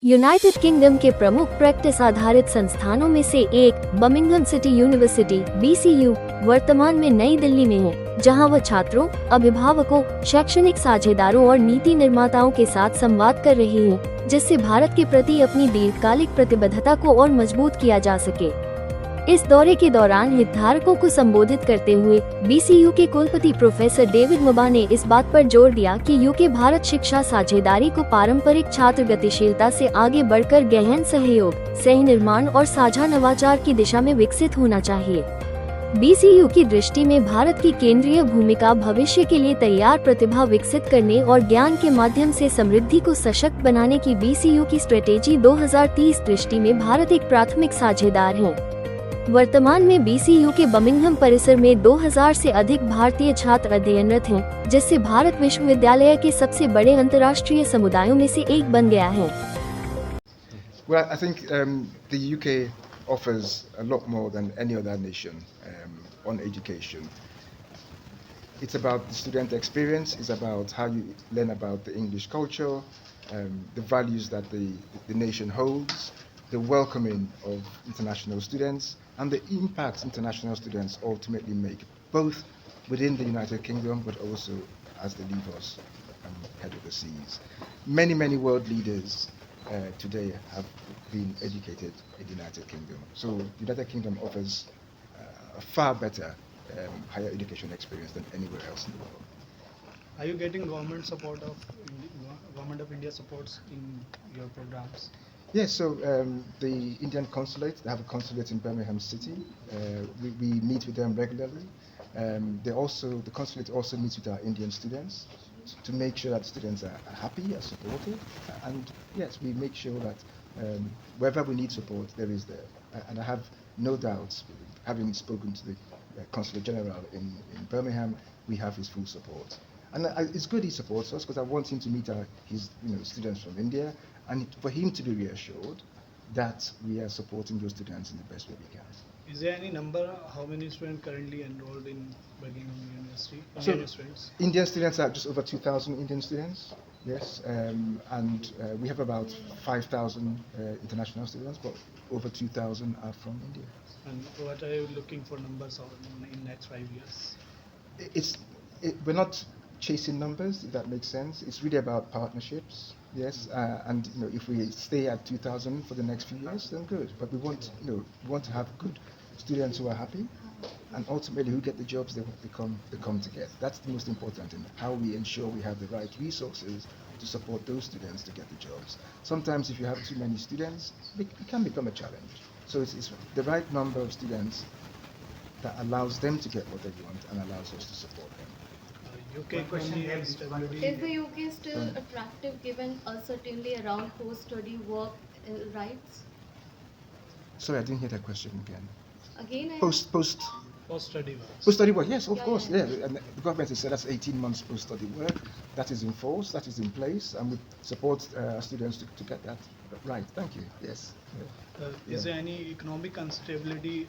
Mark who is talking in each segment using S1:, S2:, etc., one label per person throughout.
S1: United kingdom के प्रमुख practice आधारित संस्थानों में से एक बर्मिंघम सिटी यूनिवर्सिटी (BCU) वर्तमान में नई दिल्ली में है, जहां वह छात्रों, अभिभावकों, शैक्षणिक साझेदारों और नीति निर्माताओं के साथ संवाद कर रही है, जिससे भारत के प्रति अपनी दीर्घकालिक प्रतिबद्धता को और मजबूत किया जा सके। इस दौरे के दौरान हितधारकों को संबोधित करते हुए BCU के कुलपति प्रोफेसर डेविड मुबा ने इस बात पर जोर दिया कि यूके भारत शिक्षा साझेदारी को पारंपरिक छात्र गतिशीलता से आगे बढ़कर गहन सहयोग, सह निर्माण और साझा नवाचार की दिशा में विकसित होना चाहिए। BCU की दृष्टि में भारत की केंद्रीय भूमिका भविष्य के लिए तैयार प्रतिभा विकसित करने और ज्ञान के माध्यम से समृद्धि को सशक्त बनाने की BCU की स्ट्रेटेजी 2030 दृष्टि में भारत एक प्राथमिक साझेदार है। वर्तमान में BCU के बर्मिंघम परिसर में 2000 से अधिक भारतीय छात्र अध्ययनरत हैं, जिससे भारत विश्वविद्यालय के सबसे बड़े अंतर्राष्ट्रीय समुदायों में से एक बन गया है।
S2: Well, I think the UK offers a lot more than any other nation on education. It's about the student experience, it's about how you learn about the English culture, the values that the nation holds, the welcoming of international students, and the impact international students ultimately make, both within the United Kingdom but also as they leave us and head overseas. Many world leaders today have been educated in the United Kingdom. So the United Kingdom offers a far better higher education experience than anywhere else in the world.
S3: Are you getting government Government of India supports in your programs?
S2: Yes, so the Indian consulate, they have a consulate in Birmingham City. We meet with them regularly. The consulate also meets with our Indian students to make sure that students are happy, are supported, and yes, we make sure that wherever we need support, there is there. And I have no doubts, having spoken to the Consulate General in Birmingham, we have his full support. And it's good he supports us, because I want him to meet his students from India, and for him to be reassured that we are supporting those students in the best way we can.
S3: Is there any number, how many students currently enrolled in Birmingham University?
S2: Indian students are just over 2,000 Indian students, yes, and we have about 5,000 international students, but over 2,000 are from India.
S3: And what are you looking for numbers in next 5 years?
S2: We're not chasing numbers, if that makes sense. It's really about partnerships, yes, and if we stay at 2,000 for the next few years, then good. But we want to have good students who are happy, and ultimately who get the jobs they come to get. That's the most important thing, how we ensure we have the right resources to support those students to get the jobs. Sometimes if you have too many students, it can become a challenge. So it's the right number of students that allows them to get what they want and allows us to support them.
S3: UK question and stability.
S4: Is the UK still attractive given uncertainty around post-study work rights?
S2: Sorry, I didn't hear that question again.
S4: Again,
S3: Post-study work.
S2: Post-study work, yes, of
S4: Yeah,
S2: course,
S4: yeah.
S2: yeah. And the government has said that's 18 months post-study work. That is in force, that is in place, and we support students to get that right. Thank you, yes.
S3: Is there any economic instability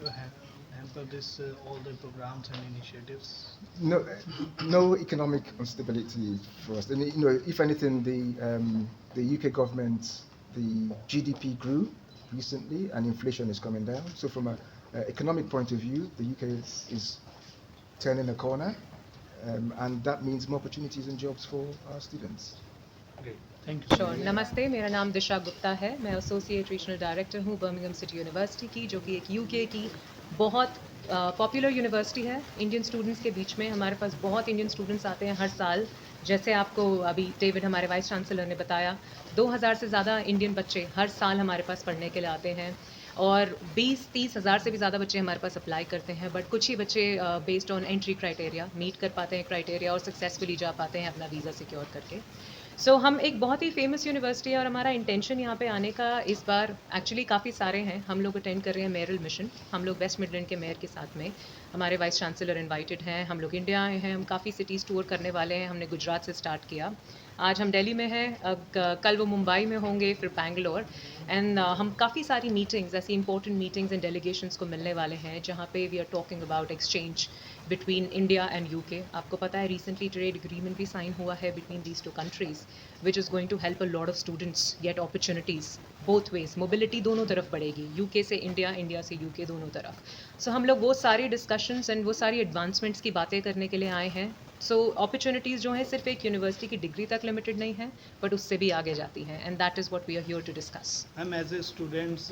S3: hamper this all the programs and initiatives?
S2: No economic instability for us. And, if anything, the UK government, the GDP grew recently, and inflation is coming down. So from an economic point of view, the UK is turning a corner, and that means more opportunities and jobs for our students.
S3: Great. Thank you.
S5: Sure नमस्ते, मेरा नाम दिशा गुप्ता है। मैं associate regional director हूँ Birmingham city university की, जो कि एक यूके की बहुत पॉपुलर यूनिवर्सिटी है इंडियन स्टूडेंट्स के बीच में। हमारे पास बहुत इंडियन स्टूडेंट्स आते हैं हर साल। जैसे आपको अभी डेविड हमारे वाइस चांसलर ने बताया, 2000 से ज़्यादा इंडियन बच्चे हर साल हमारे पास पढ़ने के लिए आते हैं, और 20-30 हज़ार से भी ज़्यादा बच्चे हमारे पास अप्लाई करते हैं। बट कुछ ही बच्चे based on entry criteria meet कर पाते हैं क्राइटेरिया और सक्सेसफुली जा पाते हैं अपना वीज़ा सिक्योर करके। सो हम एक बहुत ही फेमस यूनिवर्सिटी है, और हमारा इंटेंशन यहाँ पे आने का इस बार एक्चुअली काफ़ी सारे हैं। हम लोग अटेंड कर रहे हैं मेयरल मिशन, हम लोग वेस्ट मिडलैंड के मेयर के साथ में, हमारे वाइस चांसलर इनवाइटेड हैं, हम लोग इंडिया आए हैं, हम काफ़ी सिटीज़ टूर करने वाले हैं। हमने गुजरात से स्टार्ट किया, आज हम दिल्ली में हैं, कल वो मुंबई में होंगे, फिर बैंगलोर। एंड हम काफ़ी सारी मीटिंग्स, ऐसी इंपॉर्टेंट मीटिंग्स एंड डेलीगेशंस को मिलने वाले हैं जहाँ पे we are talking about exchange between India and UK. आपको पता है रिसेंटली ट्रेड एग्रीमेंट भी साइन हुआ है between these two countries, which is going to help a lot of students get opportunities both ways. Mobility दोनों तरफ बढ़ेगी, UK से इंडिया, इंडिया से यूके, दोनों तरफ। सो हम लोग वो सारी डिस्कशंस एंड वो सारी एडवांसमेंट्स की बातें करने के लिए आए हैं। सो अपॉर्चुनिटीज़ जो हैं सिर्फ एक यूनिवर्सिटी की डिग्री तक लिमिटेड नहीं है, बट उससे भी आगे जाती हैं, and that is what we are here to discuss.
S3: Ma'am as a students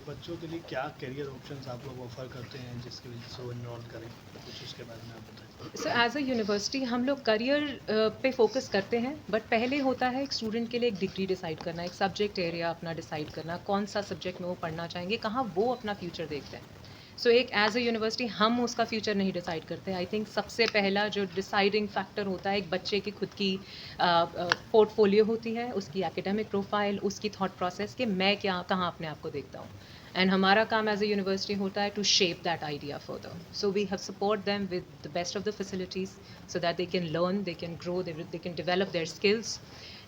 S3: बच्चों के लिए क्या करियर ऑप्शंस आप लोग ऑफर करते हैं जिसकी वजह से वो इनरोल करें, कुछ उसके बारे में आप बताएं।
S5: सो एज अ यूनिवर्सिटी हम लोग करियर पे फोकस करते हैं, बट पहले होता है एक स्टूडेंट के लिए एक डिग्री डिसाइड करना, एक सब्जेक्ट एरिया अपना डिसाइड करना, कौन सा सब्जेक्ट में वो पढ़ना चाहेंगे, कहाँ वो अपना फ्यूचर देखते हैं। सो एक एज अ यूनिवर्सिटी हम उसका फ्यूचर नहीं डिसाइड करते। आई थिंक सबसे पहला जो डिसाइडिंग फैक्टर होता है एक बच्चे की खुद की पोर्टफोलियो होती है, उसकी एकेडमिक प्रोफाइल, उसकी थॉट प्रोसेस कि मैं क्या कहाँ अपने आप को देखता हूँ। एंड हमारा काम एज अ यूनिवर्सिटी होता है to shape that idea further. So we have support them with the best of the facilities so that they can learn, they can grow, they can develop their skills.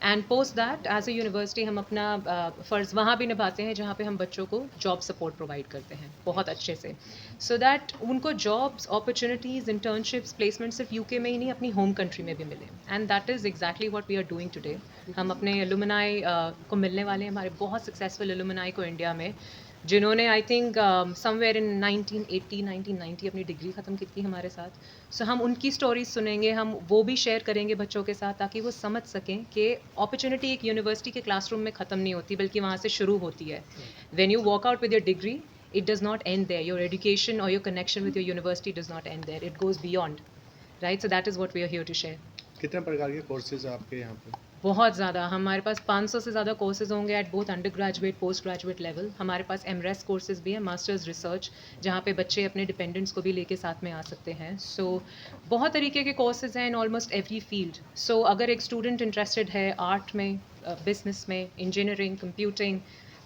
S5: And post that as a university हम अपना फ़र्ज़ वहाँ भी निभाते हैं जहाँ पे हम बच्चों को जॉब सपोर्ट प्रोवाइड करते हैं बहुत अच्छे से, सो दैट उनको जॉब्स, अपॉर्चुनिटीज़, इंटर्नशिप्स, प्लेसमेंट सिर्फ यूके में ही नहीं अपनी होम कंट्री में भी मिले। And that is exactly what we are doing today. हम अपने एलुमनाई को मिलने वाले हैं, हमारे बहुत सक्सेसफुल एलुमनाई को इंडिया में, जिन्होंने आई थिंक समवेयर इन 1980 1990 अपनी डिग्री ख़त्म की थी हमारे साथ। सो हम उनकी स्टोरीज सुनेंगे, हम वो भी शेयर करेंगे बच्चों के साथ ताकि वो समझ सकें कि अपॉर्चुनिटी एक यूनिवर्सिटी के क्लासरूम में ख़त्म नहीं होती, बल्कि वहाँ से शुरू होती है। When you walk out with your degree, it does not end there. Your education or your connection with your university does not end there. It goes beyond, right? So that is what we are here to share.
S6: कितने प्रकार के courses आपके यहाँ पे?
S5: बहुत ज़्यादा, हमारे पास 500 से ज़्यादा कोर्सेज होंगे at both under graduate, post graduate level. हमारे पास एमरेस कोर्सेज भी हैं, मास्टर्स रिसर्च, जहाँ पे बच्चे अपने डिपेंडेंट्स को भी लेके साथ में आ सकते हैं। सो बहुत तरीके के कोर्सेज हैं इन ऑलमोस्ट एवरी फील्ड। सो अगर एक स्टूडेंट इंटरेस्टेड है आर्ट में, बिजनेस में, engineering, computing,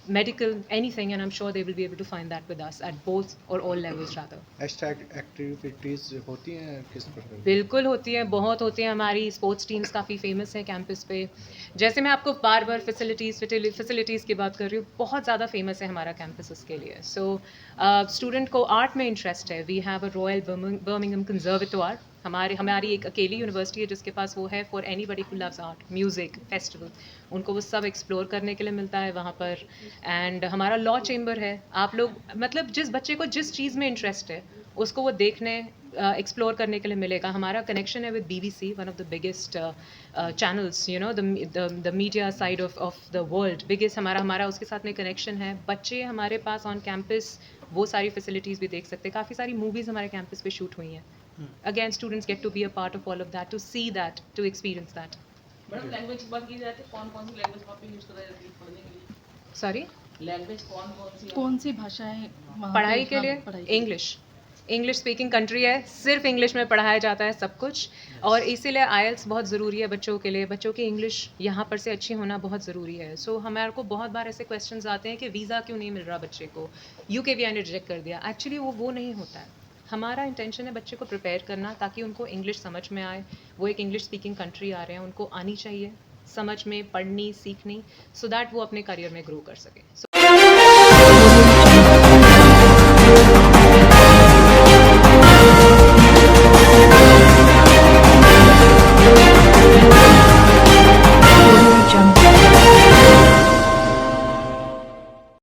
S5: medical, anything, and I'm sure they will be able to find that with us at both or all levels rather.
S6: Extra activities होती हैं किस प्रकार?
S5: बिल्कुल होती है, बहुत होती हैं। हमारी स्पोर्ट्स टीम्स काफ़ी फेमस हैं कैंपस पे। जैसे मैं आपको बार बार फैसिलिटीज़ की बात कर रही हूँ, बहुत ज़्यादा फेमस है हमारा कैंपस उसके लिए। सो स्टूडेंट को आर्ट में इंटरेस्ट है, we have a royal Birmingham conservatoire. हमारी एक अकेली यूनिवर्सिटी है जिसके पास वो है for anybody who loves art, music, festival, उनको वो सब एक्सप्लोर करने के लिए मिलता है वहाँ पर। एंड हमारा लॉ चेम्बर है। आप लोग मतलब जिस बच्चे को जिस चीज़ में इंटरेस्ट है उसको वो देखने, एक्सप्लोर करने के लिए मिलेगा। हमारा कनेक्शन है with BBC, one of the biggest channels, you know the media side of the world, biggest हमारा उसके साथ में कनेक्शन है। बच्चे हमारे पास ऑन कैंपस वो सारी फैसिलिटीज़ भी देख सकते हैं। काफ़ी सारी मूवीज़ हमारे कैंपस पे शूट हुई हैं। Again, students get to be a part of all of that, to see that, to experience that.
S7: Madam language की बात की जाती है, कौन कौन सी लैंग्वेज वहाँ पे यूज़ करा जाती है पढ़ने के लिए?
S5: Sorry?
S7: लैंग्वेज
S8: कौन सी भाषाएं वहाँ
S5: पढ़ाई
S8: पे?
S5: के
S8: हाँ,
S5: लिए
S8: पढ़ाई के लिए।
S5: इंग्लिश स्पीकिंग कंट्री है, सिर्फ इंग्लिश में पढ़ाया जाता है सब कुछ, और इसीलिए IELTS बहुत ज़रूरी है बच्चों के लिए। बच्चों की इंग्लिश यहाँ पर से अच्छी होना बहुत ज़रूरी है। सो हमारे को बहुत बार ऐसे क्वेश्चंस आते हैं कि वीज़ा क्यों नहीं मिल रहा बच्चे को, UKVI ने रिजेक्ट कर दिया। एक्चुअली वो नहीं होता है। हमारा इंटेंशन है बच्चे को प्रिपेयर करना ताकि उनको इंग्लिश समझ में आए। वो एक इंग्लिश स्पीकिंग कंट्री आ रहे हैं, उनको आनी चाहिए समझ में, पढ़नी, सीखनी, सो दैट वो अपने करियर में ग्रो कर सके।